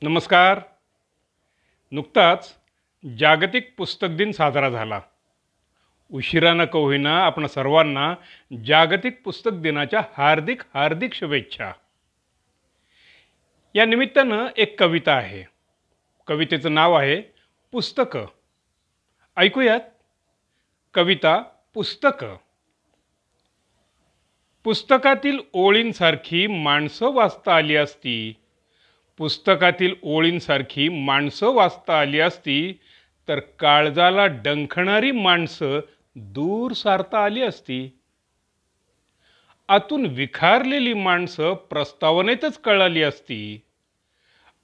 नमस्कार. नुकताच जागतिक पुस्तक दिन साजरा झाला. उशिरानं का होईना आपण सर्वांना जागतिक पुस्तक दिनाच्या हार्दिक हार्दिक शुभेच्छा. या निमित्तानं एक कविता आहे. कवितेचं नाव आहे पुस्तकं. ऐकूयात. कविता पुस्तकं. पुस्तकातील ओळींसारखी माणसं वाचता आली असती. पुस्तकातील ओळींसारखी माणसं वाचता आली असती तर काळजाला डंखणारी माणसं दूर सारता आली असती. आतून विखारलेली माणसं प्रस्तावनेतच कळाली असती.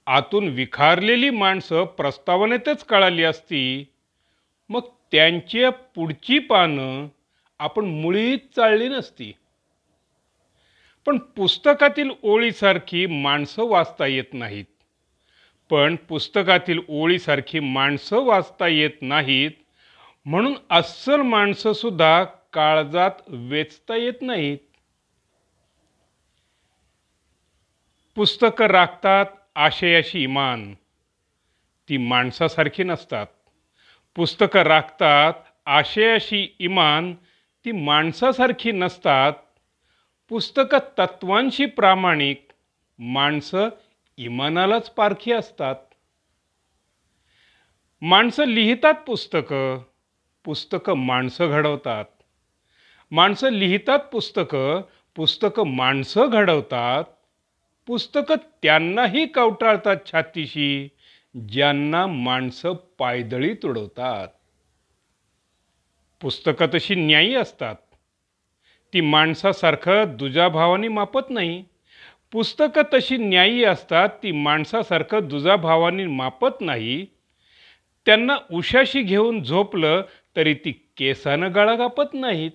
आतून विखारलेली माणसं प्रस्तावनेतच कळाली असती. मग त्यांची पुढची पानं आपण मुळीच चाळली नसती. पण पुस्तकातील ओळीसारखी माणसं वाचता येत नाहीत. पण पुस्तकातील ओळीसारखी माणसं वाचता येत नाहीत म्हणून अस्सल माणसंसुद्धा काळजात वेचता येत नाहीत. पुस्तकं राखतात आशयाशी इमान, ती माणसासारखी नसतात. पुस्तकं राखतात आशयाशी इमान, ती माणसासारखी नसतात. पुस्तकं तत्वांशी प्रामाणिक, माणसं इमानालाच पारखी असतात. माणसं लिहितात पुस्तकं, पुस्तकं माणसं घडवतात. माणसं लिहितात पुस्तकं, पुस्तकं माणसं घडवतात. पुस्तकं त्यांनाही कवटाळतात छातीशी ज्यांना माणसं पायदळी तुडवतात. पुस्तकं तशी न्यायी असतात. ती माणसासारखं दुजाभावाने मापत नाही. पुस्तकं तशी न्यायी असतात. ती माणसासारखं दुजाभावाने मापत नाही. त्यांना उशाशी घेऊन झोपलं तरी ती केसानं गळा कापत नाहीत.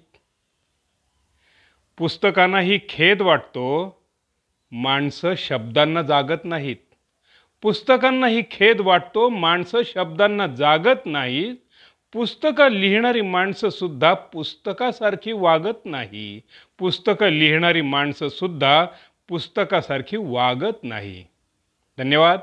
पुस्तकांनाही खेद वाटतो, माणसं शब्दांना जागत नाहीत. पुस्तकांनाही खेद वाटतो, माणसं शब्दांना जागत नाहीत. पुस्तकं लिहिणारी माणसंसुद्धा पुस्तकासारखी वागत नाही. पुस्तकं लिहिणारी माणसंसुद्धा पुस्तकासारखी वागत नाही. धन्यवाद.